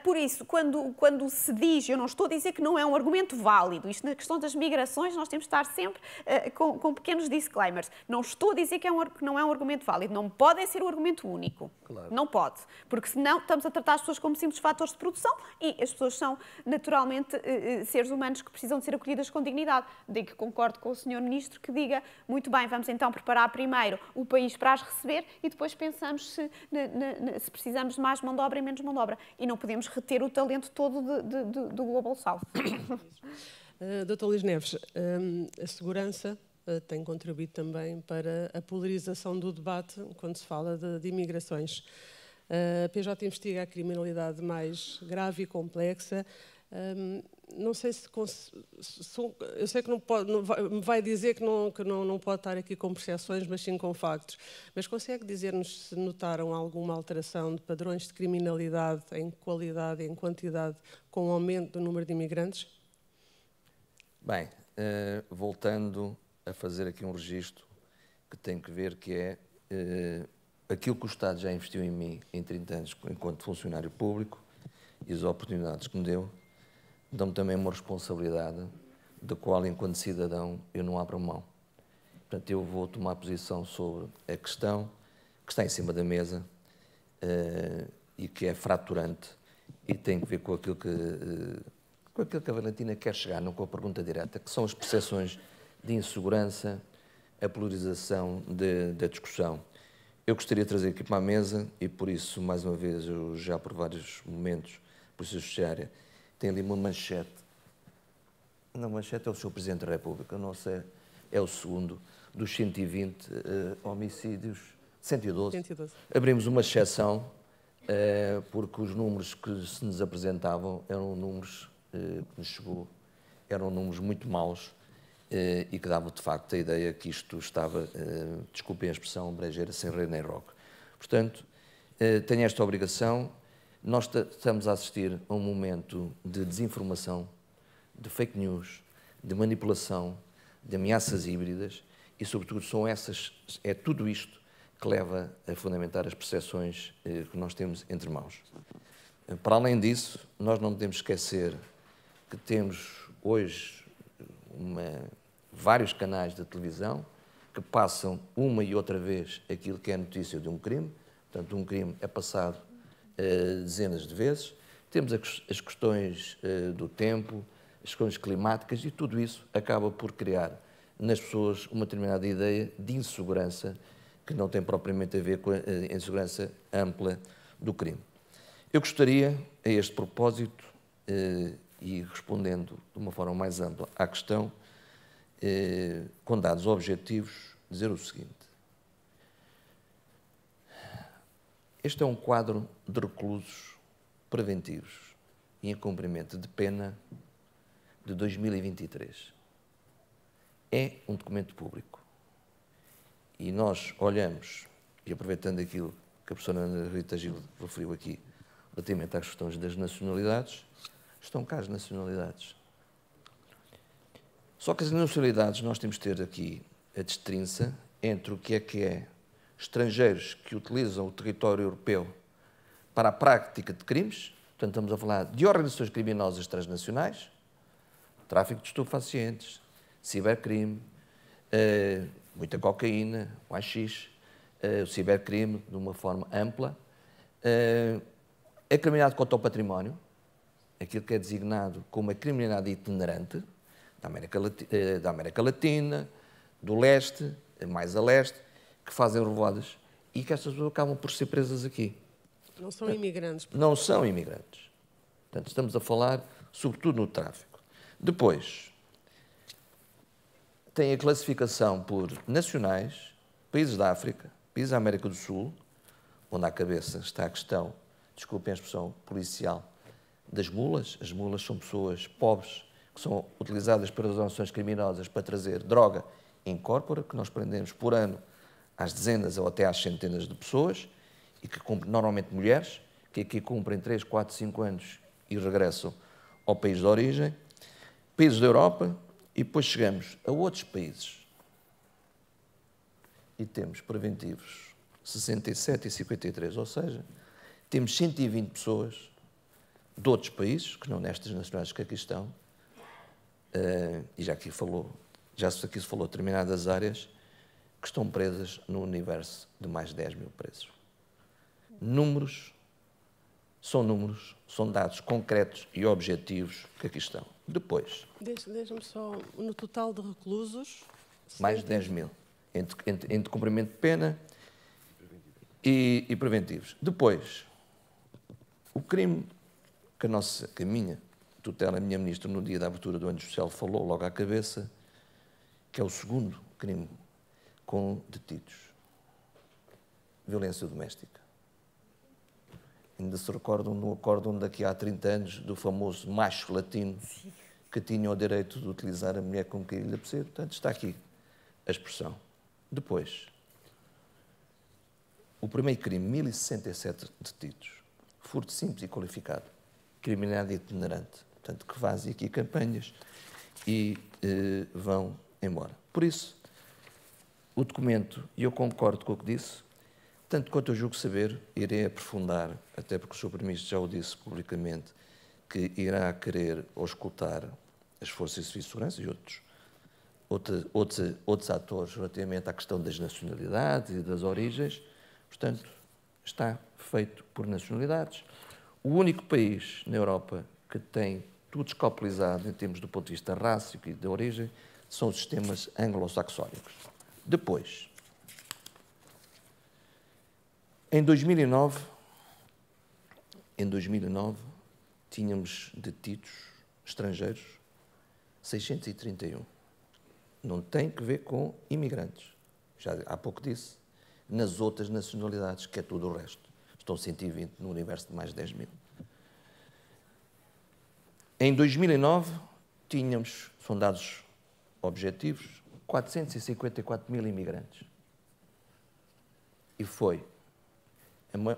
Por isso, quando se diz, eu não estou a dizer que não é um argumento válido, isto na questão das migrações nós temos de estar sempre com pequenos disclaimers. Não estou a dizer que não é um argumento válido, não pode ser um argumento único. Claro. Não pode, porque senão estamos a tratar as pessoas como simples fatores de produção e as pessoas são naturalmente seres humanos que precisam de ser acolhidas com dignidade. Digo que concordo com o Sr. Ministro que diga, muito bem, vamos então preparar primeiro o país para as receber e depois pensamos se precisamos de mais mão de obra e menos mão de obra. E não podemos reter o talento todo do Global South. Dr. Luís Neves, a segurança tem contribuído também para a polarização do debate quando se fala de imigrações. A PJ investiga a criminalidade mais grave e complexa. Não sei se eu sei que me vai dizer que não pode estar aqui com percepções, mas sim com factos. Mas consegue dizer-nos se notaram alguma alteração de padrões de criminalidade em qualidade e em quantidade com o aumento do número de imigrantes? Bem, voltando a fazer aqui um registro que tem que ver que é aquilo que o Estado já investiu em mim em 30 anos enquanto funcionário público e as oportunidades que me deu, dão-me também uma responsabilidade da qual, enquanto cidadão, eu não abro mão. Portanto, eu vou tomar posição sobre a questão que está em cima da mesa e que é fraturante e tem que ver com aquilo que a Valentina quer chegar, não com a pergunta direta, que são as percepções de insegurança, a polarização da discussão. Eu gostaria de trazer aqui para a mesa e, por isso, mais uma vez, eu já por vários momentos, por isso judiciária, tem ali uma manchete. Na manchete é o Sr. Presidente da República, não sei, é o segundo dos 120 homicídios, 112. Abrimos uma exceção porque os números que se nos apresentavam eram números que nos chegou, eram números muito maus e que dava, de facto, a ideia que isto estava, desculpem a expressão brejeira, sem rei nem roque. Portanto, tenho esta obrigação. Nós estamos a assistir a um momento de desinformação, de fake news, de manipulação, de ameaças híbridas e, sobretudo, é tudo isto que leva a fundamentar as percepções que nós temos entre mãos. Para além disso, nós não podemos esquecer que temos hoje vários canais de televisão que passam uma e outra vez aquilo que é a notícia de um crime. Portanto, um crime é passado dezenas de vezes. Temos as questões do tempo, as questões climáticas e tudo isso acaba por criar nas pessoas uma determinada ideia de insegurança que não tem propriamente a ver com a insegurança ampla do crime. Eu gostaria, a este propósito, e respondendo de uma forma mais ampla à questão, com dados objetivos, dizer o seguinte. Este é um quadro de reclusos preventivos e em cumprimento de pena de 2023. É um documento público. E nós olhamos, e aproveitando aquilo que a professora Ana Rita Gil referiu aqui, relativamente às questões das nacionalidades, estão cá as nacionalidades. Só que as nacionalidades nós temos de ter aqui a distinção entre o que é estrangeiros que utilizam o território europeu para a prática de crimes, portanto estamos a falar de organizações criminosas transnacionais, tráfico de estupefacientes, cibercrime, muita cocaína, o haxixe, o cibercrime de uma forma ampla, a criminalidade contra o património, aquilo que é designado como a criminalidade itinerante, da América Latina, do leste, mais a leste, que fazem revoadas e que estas pessoas acabam por ser presas aqui. Não são imigrantes. Não são imigrantes. Portanto, estamos a falar sobretudo no tráfico. Depois, tem a classificação por nacionais, países da África, países da América do Sul, onde à cabeça está a questão, desculpem a expressão policial, das mulas. As mulas são pessoas pobres que são utilizadas pelas organizações criminosas para trazer droga in corpore, que nós prendemos por ano às dezenas ou até às centenas de pessoas, e que normalmente mulheres, que aqui cumprem 3, 4, 5 anos e regressam ao país de origem, países da Europa, e depois chegamos a outros países. E temos preventivos 67 e 53, ou seja, temos 120 pessoas de outros países, que não nestas nacionais que aqui estão, e já aqui se falou determinadas áreas, que estão presas no universo de mais de 10 mil presos. Números, são dados concretos e objetivos que aqui estão. Depois... Deixa-me só, no total de reclusos... Mais de 10 mil, entre cumprimento de pena e preventivos. Depois, o crime que a minha tutela, a minha ministra, no dia da abertura do ano social, falou logo à cabeça, que é o segundo crime com detidos. Violência doméstica. Ainda se recordam no acórdão daqui há 30 anos do famoso macho latino que tinha o direito de utilizar a mulher como queria lhe apetecer. Portanto, está aqui a expressão. Depois, o primeiro crime, 1067 detidos. Furto simples e qualificado. Criminalidade itinerante. Portanto, que fazem aqui campanhas e vão embora. Por isso, o documento, e eu concordo com o que disse, tanto quanto eu julgo saber, irei aprofundar, até porque o Sr. Primeiro-Ministro já o disse publicamente, que irá querer auscultar as forças de segurança e outros atores relativamente à questão das nacionalidades e das origens. Portanto, está feito por nacionalidades. O único país na Europa que tem tudo escalpelizado em termos do ponto de vista rássico e de origem são os sistemas anglo-saxónicos. Depois, em 2009, tínhamos detidos estrangeiros 631. Não tem que ver com imigrantes. Já há pouco disse, nas outras nacionalidades, que é tudo o resto. Estão 120 no universo de mais de 10 mil. Em 2009, tínhamos, são dados objetivos, 454 mil imigrantes. E foi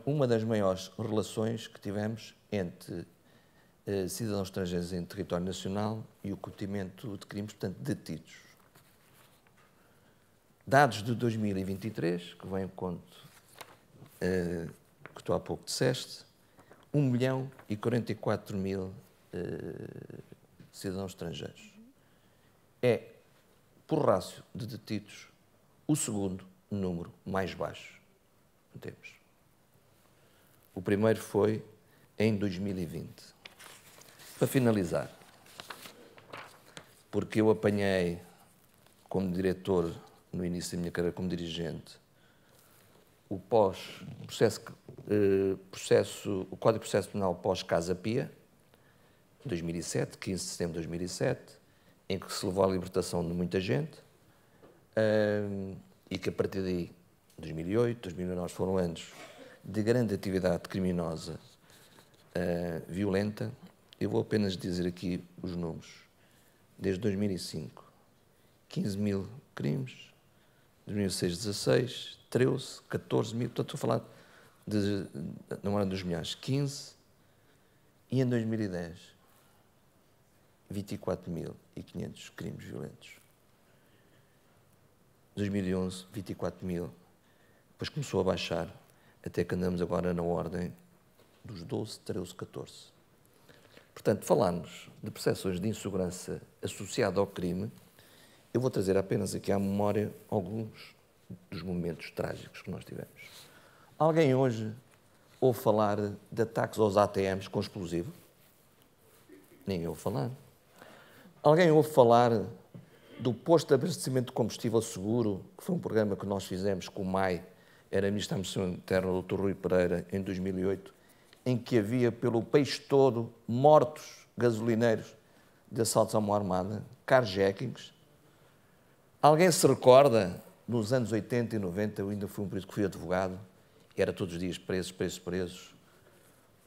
uma das maiores relações que tivemos entre cidadãos estrangeiros em território nacional e o cometimento de crimes, portanto, detidos. Dados de 2023, que vem em conto que tu há pouco disseste, 1.044.000 cidadãos estrangeiros. É, por rácio de detidos, o segundo número mais baixo que temos. O primeiro foi em 2020. Para finalizar, porque eu apanhei como diretor, no início da minha carreira como dirigente, o Código de Processo Penal pós-Casa Pia, 2007, 15 de setembro de 2007, em que se levou à libertação de muita gente, e que a partir daí, 2008, 2009, foram anos de grande atividade criminosa violenta. Eu vou apenas dizer aqui os números. Desde 2005, 15 mil crimes, 2006, 16, 13, 14 mil, portanto estou a falar não era dos milhares, 15, e em 2010, 24.500 crimes violentos. 2011, 24 mil, depois começou a baixar, até que andamos agora na ordem dos 12, 13, 14. Portanto, falarmos de percepções de insegurança associada ao crime, eu vou trazer apenas aqui à memória alguns dos momentos trágicos que nós tivemos. Alguém hoje ouve falar de ataques aos ATMs com explosivo? Ninguém ouve falar. Alguém ouve falar do posto de abastecimento de combustível seguro, que foi um programa que nós fizemos com o MAI, era Ministro da Administração Interna, o Dr. Rui Pereira, em 2008, em que havia pelo país todo mortos gasolineiros de assaltos à mão armada, carjackings. Alguém se recorda, nos anos 80 e 90, eu ainda fui um período que fui advogado, era todos os dias presos,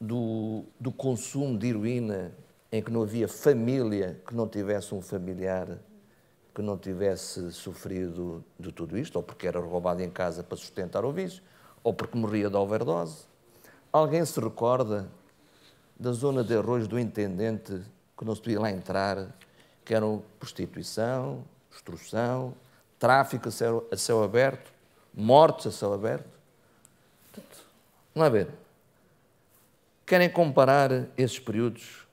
do consumo de heroína, em que não havia família que não tivesse um familiar que não tivesse sofrido de tudo isto, ou porque era roubado em casa para sustentar o vício, ou porque morria de overdose. Alguém se recorda da zona de Arroios do Intendente, que não se podia lá entrar, que eram prostituição, extorsão, tráfico a céu aberto, mortes a céu aberto? Não é ver? Querem comparar esses períodos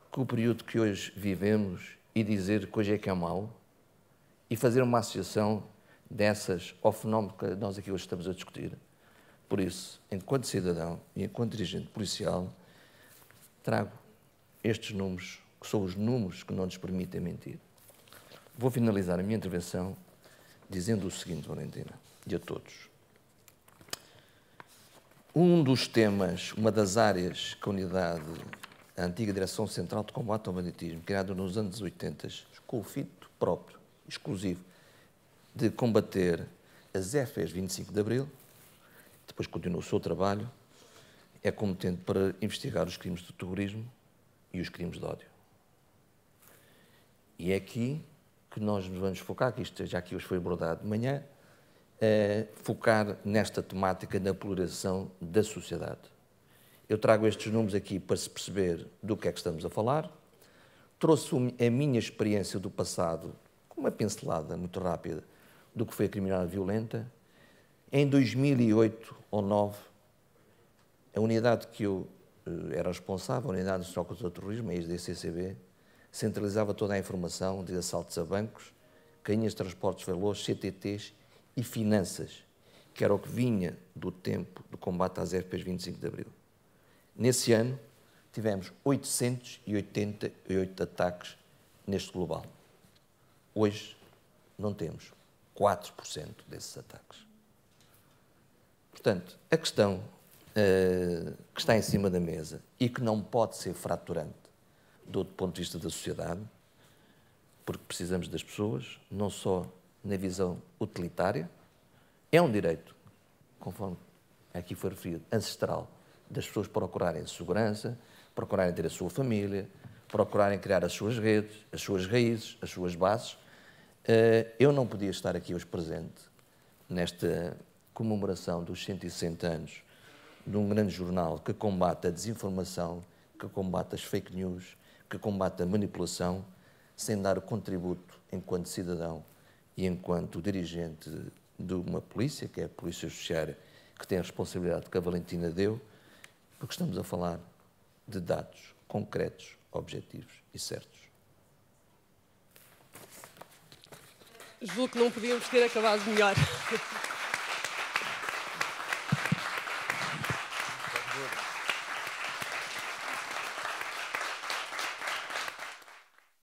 com o período que hoje vivemos e dizer que hoje é que é mau? E fazer uma associação dessas ao fenómeno que nós aqui hoje estamos a discutir? Por isso, enquanto cidadão e enquanto dirigente policial, trago estes números, que são os números que não nos permitem mentir. Vou finalizar a minha intervenção dizendo o seguinte, Valentina, e a todos. Um dos temas, uma das áreas que a unidade, a antiga Direção Central de Combate ao Banditismo, criada nos anos 80, com o fito próprio, exclusivo, de combater as FEs 25 de Abril, depois continuou o seu trabalho, é competente para investigar os crimes de terrorismo e os crimes de ódio. E é aqui que nós nos vamos focar, que isto já que hoje foi abordado de manhã, focar nesta temática da polarização da sociedade. Eu trago estes números aqui para se perceber do que é que estamos a falar. Trouxe a minha experiência do passado, com uma pincelada muito rápida, do que foi a criminalidade violenta. Em 2008 ou 2009, a unidade que eu era responsável, a Unidade Nacional contra o Terrorismo, a ISDCCB, centralizava toda a informação de assaltos a bancos, cainhas de transportes veloz, CTTs e finanças, que era o que vinha do tempo do combate às FPs 25 de Abril. Nesse ano, tivemos 888 ataques neste global. Hoje, não temos 4% desses ataques. Portanto, a questão que está em cima da mesa e que não pode ser fraturante do ponto de vista da sociedade, porque precisamos das pessoas, não só na visão utilitária, é um direito, conforme aqui foi referido, ancestral, das pessoas procurarem segurança, procurarem ter a sua família, procurarem criar as suas redes, as suas raízes, as suas bases, Eu não podia estar aqui hoje presente nesta comemoração dos 160 anos de um grande jornal que combate a desinformação, que combate as fake news, que combate a manipulação, sem dar o contributo enquanto cidadão e enquanto dirigente de uma polícia, que é a Polícia Judiciária, que tem a responsabilidade que a Valentina deu, porque estamos a falar de dados concretos, objetivos e certos. Julgo que não podíamos ter acabado melhor.